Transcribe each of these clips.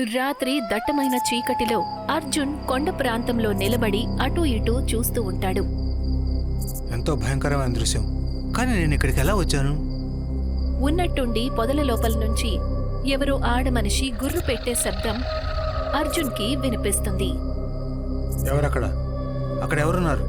రాత్రి దట్టమైన చీకటిలో అర్జున్ కొండ ప్రాంతంలో నిలబడి అటూ ఇటూ చూస్తూ ఉంటాడు. ఎంతో భయంకరమైన దృశ్యం. కానీ నేను ఇక్కడికి ఎలా వచ్చాను? ఉన్నట్టుండి పొదల లోపల నుంచి ఎవరో ఆడమనిషి గుర్రు పెట్టే శబ్దం అర్జున్కి వినిపిస్తుంది. ఎవరక్కడ? అక్కడ ఎవరున్నారు?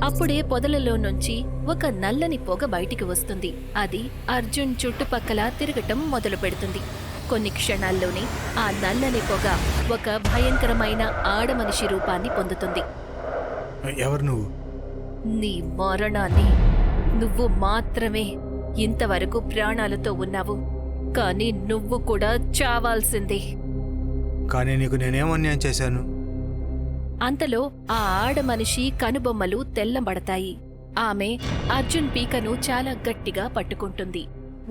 అప్పుడే పొదలలో నుంచి ఒక నల్లని పొగ బయటికి వస్తుంది. అది అర్జున్ చుట్టుపక్కల తిరగటం మొదలు పెడుతుంది. కొన్ని క్షణాల్లోనే ఆ నల్లని పొగ ఒక భయంకరమైన ఆడమనిషి రూపాన్ని పొందుతుంది. ఎవరు నువ్వు? నీ మరణాన్ని నువ్వు మాత్రమే ఇంతవరకు ప్రాణాలతో ఉన్నావు, కానీ నువ్వు కూడా చావాల్సిందే. కానీ నీకు నేనేం అన్యాయం చేశాను? అంతలో ఆ ఆడమనిషి కనుబొమ్మలు తెల్లబడతాయి. ఆమె అర్జున్ పీకను చాలా గట్టిగా పట్టుకుంటుంది.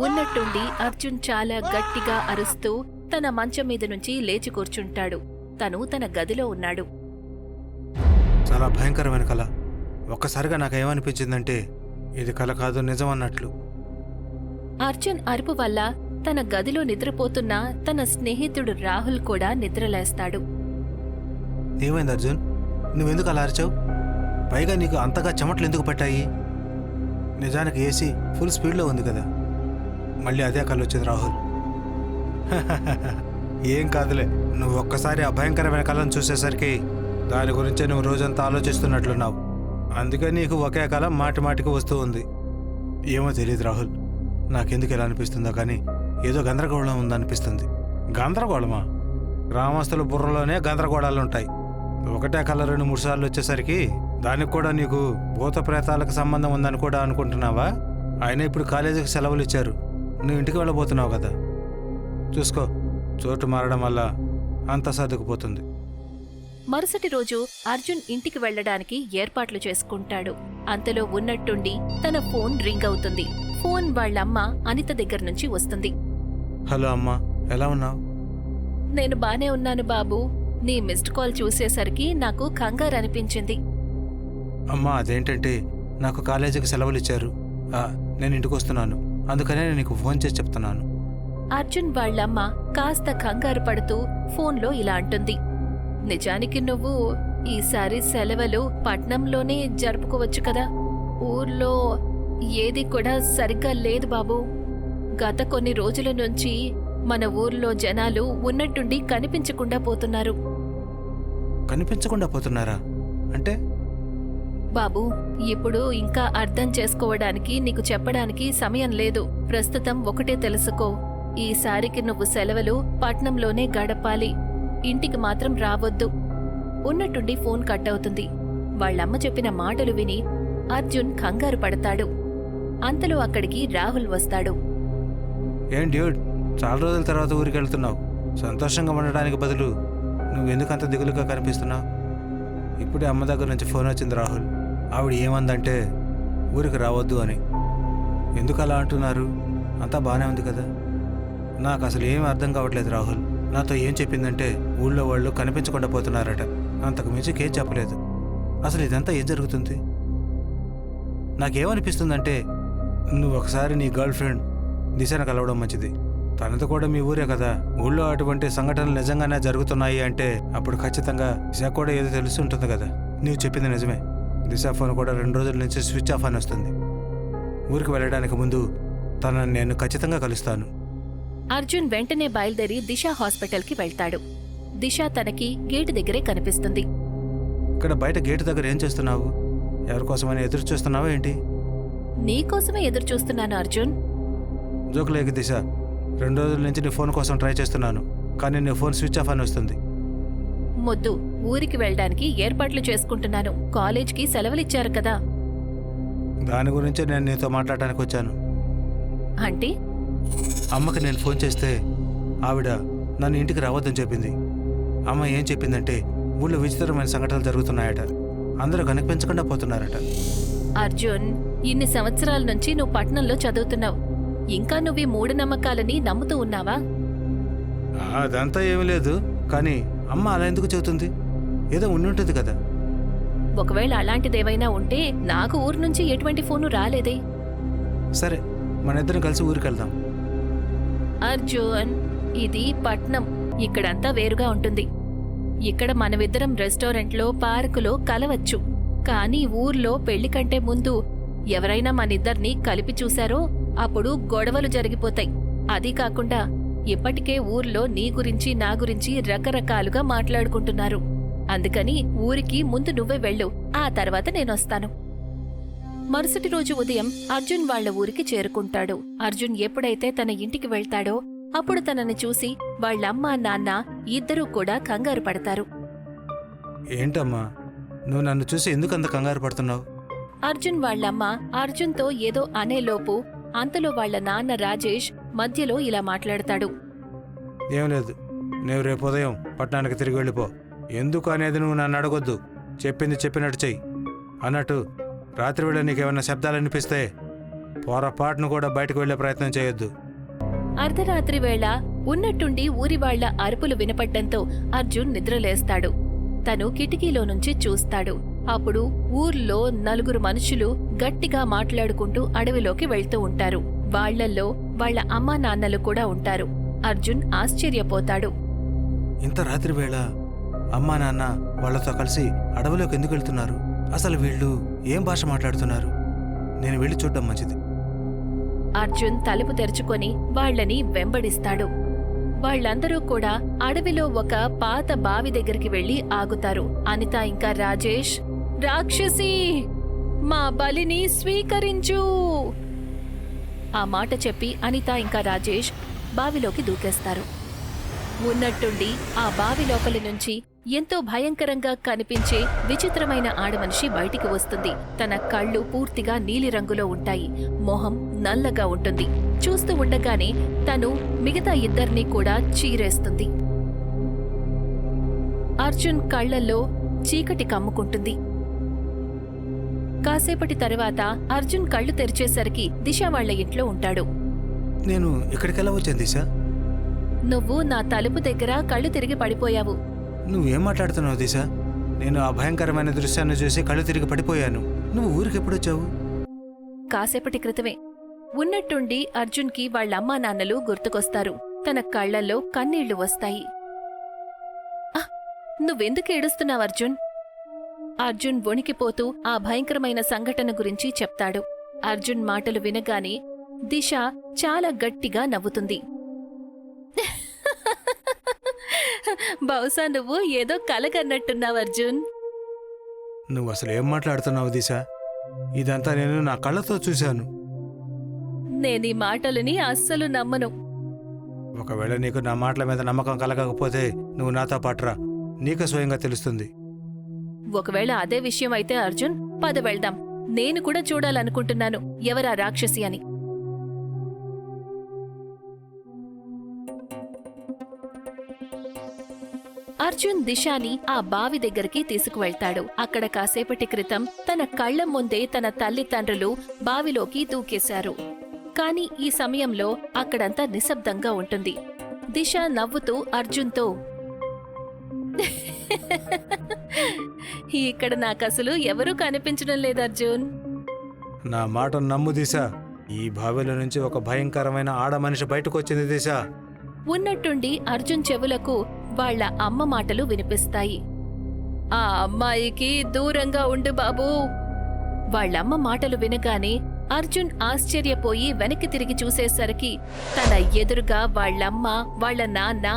ఉన్నట్టుండి అర్జున్ చాలా గట్టిగా అరుస్తూ తన మంచం మీద నుంచి లేచి కూర్చుంటాడు. తను తన గదిలో ఉన్నాడు. చాలా భయంకరమైన కళ. ఒక్కసారిగా నాకేమనిపించిందంటే ఇది కళ కాదు, నిజం అన్నట్లు. అర్జున్ అరుపు వల్ల తన గదిలో నిద్రపోతున్న తన స్నేహితుడు రాహుల్ కూడా నిద్రలేస్తాడు. ఏమైంది అర్జున్? నువ్వెందుకు అలా అరిచావు? పైగా నీకు అంతగా చెమటలు ఎందుకు పట్టాయి? నిజానికి ఏసీ ఫుల్ స్పీడ్లో ఉంది కదా. మళ్ళీ అదే కళ్ళు వచ్చింది రాహుల్. ఏం కాదులే, నువ్వు ఒక్కసారి ఆ భయంకరమైన కళను చూసేసరికి దాని గురించే నువ్వు రోజంతా ఆలోచిస్తున్నట్లున్నావు. అందుకే నీకు ఒకే కళ మాటి మాటికి వస్తూ ఉంది. ఏమో తెలియదు రాహుల్, నాకెందుకు ఎలా అనిపిస్తుందో కానీ ఏదో గందరగోళం ఉందనిపిస్తుంది. గందరగోళమా? గ్రామస్తుల బుర్రలోనే గందరగోళాలుంటాయి. ఒకటే కళ 2-3 సార్లు వచ్చేసరికి దానికి కూడా నీకు భూత ప్రేతాలకు సంబంధం ఉందని కూడా అనుకుంటున్నావా? ఆయన ఇప్పుడు కాలేజీకి సెలవులు ఇచ్చారు, నువ్వు ఇంటికి వెళ్ళబోతున్నావు కదా. చూసుకో, చోటు మారడం వల్ల అంతా సర్దుకుపోతుంది. మరుసటి రోజు అర్జున్ ఇంటికి వెళ్లడానికి ఏర్పాట్లు చేసుకుంటాడు. అంతలో ఉన్నట్టుండి తన ఫోన్ రింగ్ అవుతుంది. ఫోన్ వాళ్ళమ్మ అనిత దగ్గర నుంచి వస్తుంది. హలో అమ్మా, ఎలా ఉన్నావు? నేను బానే ఉన్నాను బాబూ. నీ మిస్డ్ కాల్ చూసేసరికి నాకు కంగారు అనిపించింది. అమ్మా, అదేంటంటే నాకు కాలేజీకి సెలవులు ఇచ్చారు, నేను ఇంటికి వస్తున్నాను, అందుకనే నేను నీకు ఫోన్ చేసి చెప్తున్నాను. అర్జున్ వాళ్ళమ్మ కాస్త కంగారు పడుతూ ఫోన్లో ఇలా అంటుంది. నిజానికి నువ్వు ఈసారి సెలవులు పట్నంలోనే జరుపుకోవచ్చు కదా. ఊర్లో ఏది కూడా సరిగ్గా లేదు బాబూ. గత కొన్ని రోజుల నుంచి మన ఊర్లో జనాలు ఉన్నట్టుండి కనిపించకుండా పోతున్నారు. కనిపించకుండా పోతున్నారా అంటే? బాబూ, ఇప్పుడు ఇంకా అర్థం చేసుకోవడానికి నీకు చెప్పడానికి సమయం లేదు. ప్రస్తుతం ఒకటే తెలుసుకో, ఈసారికి నువ్వు సెలవులు పట్నంలోనే గడపాలి, ఇంటికి మాత్రం రావద్దు. ఉన్నట్టుండి ఫోన్ కట్ అవుతుంది. వాళ్ళమ్మ చెప్పిన మాటలు విని అర్జున్ కంగారు పడతాడు. అంతలో అక్కడికి రాహుల్ వస్తాడు. ఏం డ్యూడ్, చాలా రోజుల తర్వాత ఊరికి వెళ్తున్నావు. సంతోషంగా ఉండడానికి బదులు నువ్వెందుకంత దిగులుగా కనిపిస్తున్నావు? ఇప్పుడే అమ్మ దగ్గర నుంచి ఫోన్ వచ్చింది రాహుల్. ఆవిడ ఏమందంటే ఊరికి రావద్దు అని. ఎందుకు అలా అంటున్నారు? అంతా బాగానే ఉంది కదా. నాకు అసలు ఏమీ అర్థం కావట్లేదు రాహుల్. నాతో ఏం చెప్పిందంటే ఊళ్ళో వాళ్ళు కనిపించకుండా పోతున్నారట, అంతకు మించి కేం చెప్పలేదు. అసలు ఇదంతా ఏం జరుగుతుంది? నాకేమనిపిస్తుందంటే నువ్వు ఒకసారి నీ గర్ల్ ఫ్రెండ్ దిశను కలవడం మంచిది. తనతో కూడా మీ ఊరే కదా. ఊళ్ళో అటువంటి సంఘటనలు నిజంగానే జరుగుతున్నాయి అంటే అప్పుడు ఖచ్చితంగా దిశ కూడా ఏదో తెలిసి ఉంటుంది కదా. నువ్వు చెప్పింది నిజమే. దిశ ఫోన్ కూడా 2 రోజుల నుంచి స్విచ్ ఆఫ్ అని వస్తుంది. ఊరికి వెళ్ళడానికి ముందు తనని నేను ఖచ్చితంగా కలుస్తాను. అర్జున్ వెంటనే బయలుదేరి దిశ హాస్పిటల్కి వెళ్తాడు. దిశ తనకి గేటు దగ్గరే కనిపిస్తుంది. ఇక్కడ బయట గేటు దగ్గర ఏం చేస్తున్నావు? ఎవరికోసమని ఎదురు చూస్తున్నావా ఏంటి? నీకోసమే ఎదురు చూస్తున్నాను అర్జున్. జోకులేకి దిశ, 2 రోజుల నుంచి నీ ఫోన్ కోసం ట్రై చేస్తున్నాను, కానీ నీ ఫోన్ స్విచ్ ఆఫ్ అని వస్తుంది. మొద్దు, ఊరికి వెళ్ళడానికి ఏర్పాట్లు చేసుకుంటున్నాను. కాలేజ్కి సెలవులిచ్చారు కదా. దాని గురించే నేను నీతో మాట్లాడటానికి వచ్చాను. అంటే? అమ్మకి నేను ఫోన్ చేస్తే ఆవిడ నన్ను ఇంటికి రావద్దని చెప్పింది. అమ్మ ఏం చెప్పిందంటే ఊళ్ళో విచిత్రమైన సంఘటనలు జరుగుతున్నాయట, అందరూ కనిపించకుండా పోతున్నారట. అర్జున్, ఇన్ని సంవత్సరాల నుంచి నువ్వు పట్నంలో చదువుతున్నావు. ఇంకా నువ్వు ఈ మూఢనమ్మకాలని నమ్ముతూ ఉన్నావా? అదంతా ఏమీ లేదు, కానీ అమ్మ అలా ఎందుకు చెబుతుంది? ఏదో ఉండుంటుంది కదా. ఒకవేళ అలాంటిదేవైనా ఉంటే నాకు ఊరు నుంచి ఎటువంటి ఫోను రాలేదే. సరే, మన ఇద్దరం కలిసి ఊరికి వెళ్దాం. అర్జున్, ఇది పట్నం. ఇక్కడంతా వేరుగా ఉంటుంది. ఇక్కడ మనమిద్దరం రెస్టారెంట్లో, పార్కులో కలవచ్చు. కానీ ఊర్లో పెళ్లి కంటే ముందు ఎవరైనా మనిద్దర్నీ కలిపి చూశారో అప్పుడు గొడవలు జరిగిపోతాయి. అదీ కాకుండా ఇప్పటికే ఊర్లో నీ గురించి నా గురించి రకరకాలుగా మాట్లాడుకుంటున్నారు. అందుకని ఊరికి ముందు నువ్వే వెళ్ళు, ఆ తర్వాత నేనొస్తాను. మరుసటి రోజు ఉదయం అర్జున్ వాళ్ల ఊరికి చేరుకుంటాడు. అర్జున్ ఎప్పుడైతే తన ఇంటికి వెళ్తాడో అప్పుడు తనని చూసి వాళ్ళమ్మ నాన్న ఇద్దరూ కూడా కంగారు పడతారు. ఏంటమ్మా, నువ్వు నన్ను చూసి ఎందుకంత కంగారు పడుతున్నావు? అర్జున్ వాళ్లమ్మ అర్జున్తో ఏదో అనేలోపు అంతలో వాళ్ల నాన్న రాజేష్ మధ్యలో ఇలా మాట్లాడతాడు. ఏం లేదు, నువ్వు రేపు ఉదయం పట్టణానికి తిరిగి వెళ్ళిపో. ఎందుకు అనేది నువ్వు నన్ను అడగొద్దు. చెప్పింది చెప్పినట్టు చెయ్యి. అన్నట్టు రాత్రివేళ నీకేమైనా శబ్దాలు అనిపిస్తే పొరపాటును కూడా బయటకు వెళ్లే ప్రయత్నం చేయొద్దు. అర్ధరాత్రి వేళ ఉన్నట్టుండి ఊరివాళ్ల అరుపులు వినపడ్డంతో అర్జున్ నిద్రలేస్తాడు. తను కిటికీలో నుంచి చూస్తాడు. అప్పుడు ఊర్లో 4 మనుషులు గట్టిగా మాట్లాడుకుంటూ అడవిలోకి వెళ్తూ ఉంటారు. వాళ్లల్లో వాళ్ల అమ్మా నాన్నలు కూడా ఉంటారు. అర్జున్ ఆశ్చర్యపోతాడు. ఇంత రాత్రి వేళ అమ్మా నాన్న వాళ్లతో కలిసి అడవిలోకి ఎందుకు వెళ్తున్నారు? అసలు వీళ్ళు ఏం భాష మాట్లాడుతున్నారు? నేను వెళ్ళి చూడ్డం మంచిది. అర్జున్ తలుపు తెరుచుకొని వాళ్లని వెంబడిస్తాడు. వాళ్లందరూ కూడా అడవిలో ఒక పాత బావి దగ్గరికి వెళ్లి ఆగుతారు. అనిత ఇంకా రాజేష్, రాక్షసి, మా బలిని స్వీకరించు! ఆ మాట చెప్పి అనిత ఇంకా రాజేష్ బావిలోకి దూకేస్తారు. ఉన్నట్టుండి ఆ బావి లోపలి నుంచి ఎంతో భయంకరంగా కనిపించే విచిత్రమైన ఆడమనిషి బయటికి వస్తుంది. తన కళ్ళు పూర్తిగా నీలిరంగులో ఉంటాయి. మొహం నల్లగా ఉంటుంది. చూస్తూ ఉండగానే తను మిగతా ఇద్దర్నీ కూడా చీరేస్తుంది. అర్జున్ కళ్లల్లో చీకటి కమ్ముకుంటుంది. కాసేపటి తర్వాత అర్జున్ కళ్ళు తెరిచేసరికి దిశ వాళ్ల ఇంట్లో ఉంటాడు. నేను ఇక్కడికెలా వచ్చాను దిశ? నువ్వు నా తలుపు దగ్గర కళ్ళు తిరిగి పడిపోయావు. నువ్వేం మాట్లాడుతున్నావు దిశ? నేను ఆ భయంకరమైన దృశ్యాన్ని చూసి కళ్ళు తిరిగి పడిపోయాను. నువ్వు ఊరికి ఎప్పుడొచ్చావు? కాసేపటి క్రితమే. ఉన్నట్టుండి అర్జున్కి వాళ్ళమ్మా నాన్నలు గుర్తుకొస్తారు. తన కళ్లల్లో కన్నీళ్లు వస్తాయి. నువ్వెందుకు ఏడుస్తున్నావు అర్జున్? అర్జున్ వణికిపోతూ ఆ భయంకరమైన సంఘటన గురించి చెప్తాడు. అర్జున్ మాటలు వినగానే దిశ చాలా గట్టిగా నవ్వుతుంది. బహుశా నువ్వు ఏదో కలగన్నట్టున్నావు అర్జున్. నువ్వు అసలు ఏం మాట్లాడుతున్నావు దిశ? ఇదంతా నేను నా కళ్ళతో చూశాను. నేనీ మాటలని అస్సలు నమ్మను. ఒకవేళ నీకు నా మాటల మీద నమ్మకం కలగకపోతే నువ్వు నాతో పాటురా, నీకు స్వయంగా తెలుస్తుంది. ఒకవేళ అదే విషయం అయితే అర్జున్, పద వెళ్దాం. నేను కూడా చూడాలనుకుంటున్నాను ఎవరా రాక్షసి అని. అర్జున్ దిశాని ఆ బావి దగ్గరికి తీసుకువెళ్తాడు. అక్కడ కాసేపటి క్రితం తన కళ్ల ముందే తన తల్లిదండ్రులు బావిలోకి దూకేశారు. కాని ఈ సమయంలో అక్కడంతా నిశ్శబ్దంగా ఉంటుంది. దిశ నవ్వుతూ అర్జున్తో, ఇక్కడ నాకసలు ఎవరూ కనిపించడం లేదు అర్జున్. నా మాట నమ్ము దిశ. ఈ బావిలో నుంచి ఒక భయంకరమైన ఆడ మనిషి బయటకు వచ్చింది దిశ. ఉన్నట్టుండి అర్జున్ చెవులకు వాళ్ల అమ్మ మాటలు వినిపిస్తాయి. ఆ అమ్మాయికి దూరంగా ఉండు బాబూ. వాళ్లమ్మ మాటలు వినగానే అర్జున్ ఆశ్చర్యపోయి వెనక్కి తిరిగి చూసేసరికి తన ఎదురుగా వాళ్లమ్మ, వాళ్ల నాన్న,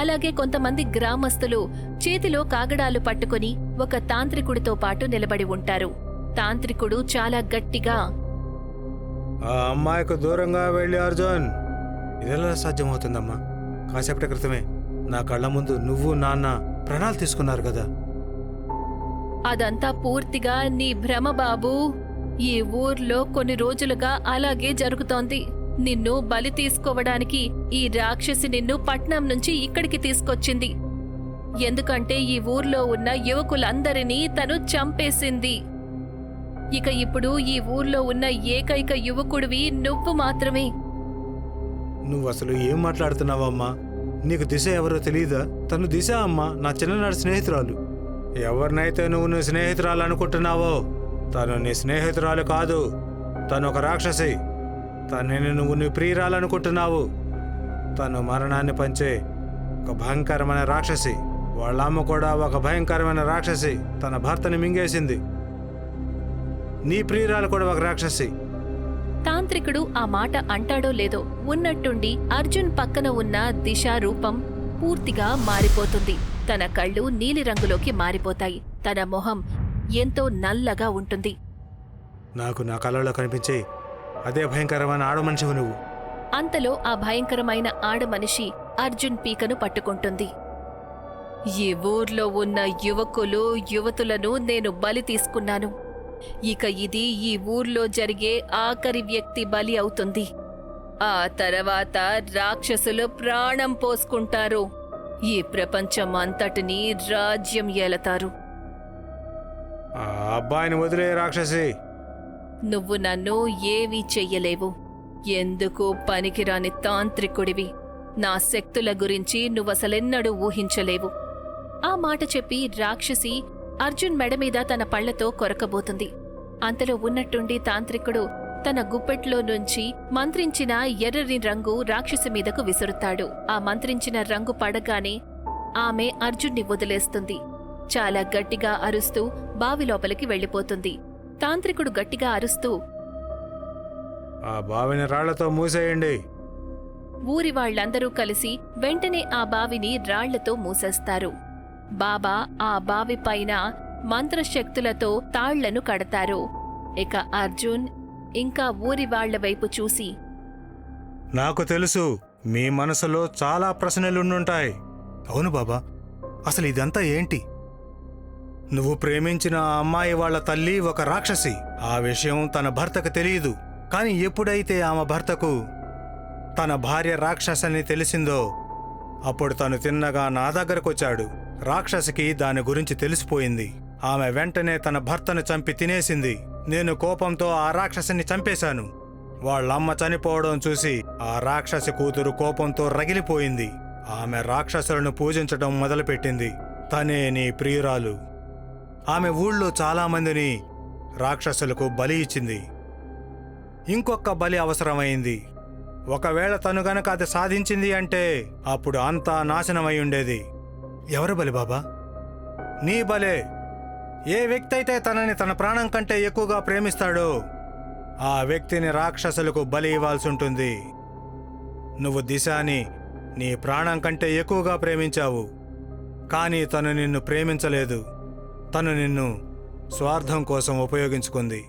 అలాగే కొంతమంది గ్రామస్తులు చేతిలో కాగడాలు పట్టుకుని ఒక తాంత్రికుడితో పాటు నిలబడి ఉంటారు. తాంత్రికుడు చాలా గట్టిగా, ఆ అమ్మాయికి దూరంగా వెళ్ళి అర్జున్. ఇదెలా సాధ్యమవుతుందమ్మా? కాసేపటి క్రితమే నా కళ్ళ ముందు నువ్వు నాన్న ప్రాణాలు తీసుకున్నారు కదా. అదంతా పూర్తిగా నీ భ్రమ బాబూ. ఈ ఊర్లో కొన్ని రోజులుగా అలాగే జరుగుతోంది. నిన్ను బలి తీసుకోవడానికి ఈ రాక్షసి నిన్ను పట్నం నుంచి ఇక్కడికి తీసుకొచ్చింది. ఎందుకంటే ఈ ఊర్లో ఉన్న యువకులందరినీ తను చంపేసింది. ఇక ఇప్పుడు ఈ ఊర్లో ఉన్న ఏకైక యువకుడివి నువ్వు మాత్రమే. నువ్వు అసలు ఏం మాట్లాడుతున్నావమ్మా? నీకు దిశ ఎవరో తెలీదా? తను దిశ అమ్మా, నా చిన్ననాటి స్నేహితురాలు. ఎవరినైతే నువ్వు నీ స్నేహితురాలు అనుకుంటున్నావో తను నీ స్నేహితురాలు కాదు. తను ఒక రాక్షసి. తనని నువ్వు నీ ప్రియురాలనుకుంటున్నావు. తను మరణాన్ని పంచే ఒక భయంకరమైన రాక్షసి. వాళ్ళ అమ్మ కూడా ఒక భయంకరమైన రాక్షసి. తన భర్తని మింగేసింది. నీ ప్రియురాలు కూడా ఒక రాక్షసి. తాంత్రికుడు ఆ మాట అంటాడో లేదో ఉన్నట్టుండి అర్జున్ పక్కన ఉన్న దిశ రూపం పూర్తిగా మారిపోతుంది. తన కళ్ళు నీలిరంగులోకి మారిపోతాయి. తన మొహం ఎంతో నల్లగా ఉంటుంది. నాకు నా కళ్ళలో కనిపించే అదే భయంకరమైన ఆడమనిషివు నువ్వు. అంతలో ఆ భయంకరమైన ఆడమనిషి అర్జున్ పీకను పట్టుకుంటుంది. ఈ ఊర్లో ఉన్న యువకులు యువతులను నేను బలి తీసుకున్నాను. ఇక ఇది ఈ ఊర్లో జరిగే ఆఖరి వ్యక్తి బలి అవుతుంది. ఆ తర్వాత రాక్షసులు ప్రాణం పోసుకుంటారు. ఈ ప్రపంచం అంతటినీ రాజ్యం ఏలతారు. ఆ అబ్బాయిని వదిలే రాక్షసి. నువ్వు నన్ను ఏవీ చెయ్యలేవు. ఎందుకు పనికిరాని తాంత్రికుడివి. నా శక్తుల గురించి నువ్వసలెన్నడూ ఊహించలేవు. ఆ మాట చెప్పి రాక్షసి అర్జున్ మెడమీద తన పళ్లతో కొరకబోతుంది. అంతలో ఉన్నట్టుండి తాంత్రికుడు తన గుప్పెట్లో నుంచి మంత్రించిన ఎర్రని రంగు రాక్షసి మీదకు విసురుతాడు. ఆ మంత్రించిన రంగు పడగానే ఆమె అర్జున్ని వదిలేస్తుంది. చాలా గట్టిగా అరుస్తూ బావి లోపలికి వెళ్లిపోతుంది. తాంత్రికుడు గట్టిగా అరుస్తూ, ఆ బావిని రాళ్లతో మూసేయండి. ఊరి వాళ్లందరూ కలిసి వెంటనే ఆ బావిని రాళ్లతో మూసేస్తారు. బాబా ఆ బావి పైన మంత్రశక్తులతో తాళ్లను కడతారు. ఇక అర్జున్ ఇంకా ఊరి వాళ్ల వైపు చూసి, నాకు తెలుసు మీ మనసులో చాలా ప్రశ్నలుండుంటాయి. అవును బాబా, అసలు ఇదంతా ఏంటి? నువ్వు ప్రేమించిన ఆ అమ్మాయి వాళ్ళ తల్లి ఒక రాక్షసి. ఆ విషయం తన భర్తకు తెలియదు. కాని ఎప్పుడైతే ఆమె భర్తకు తన భార్య రాక్షసని తెలిసిందో అప్పుడు తను తిన్నగా నా దగ్గరకొచ్చాడు. రాక్షసికి దాని గురించి తెలిసిపోయింది. ఆమె వెంటనే తన భర్తను చంపి తినేసింది. నేను కోపంతో ఆ రాక్షసిని చంపేశాను. వాళ్ళమ్మ చనిపోవడం చూసి ఆ రాక్షసి కూతురు కోపంతో రగిలిపోయింది. ఆమె రాక్షసులను పూజించడం మొదలుపెట్టింది. తనే నీ ప్రియురాలు. ఆమె ఊళ్ళో చాలామందిని రాక్షసులకు బలి ఇచ్చింది. ఇంకొక బలి అవసరమైంది. ఒకవేళ తను గనక అది సాధించింది అంటే అప్పుడు అంతా నాశనమై ఉండేది. ఎవరు బలి బాబా? నీ బలే. ఏ వ్యక్తి అయితే తనని తన ప్రాణం కంటే ఎక్కువగా ప్రేమిస్తాడో ఆ వ్యక్తిని రాక్షసులకు బలి ఇవ్వాల్సి ఉంటుంది. నువ్వు దిశాని నీ ప్రాణం కంటే ఎక్కువగా ప్రేమించావు. కానీ తను నిన్ను ప్రేమించలేదు. తను నిన్ను స్వార్థం కోసం ఉపయోగించుకుంది.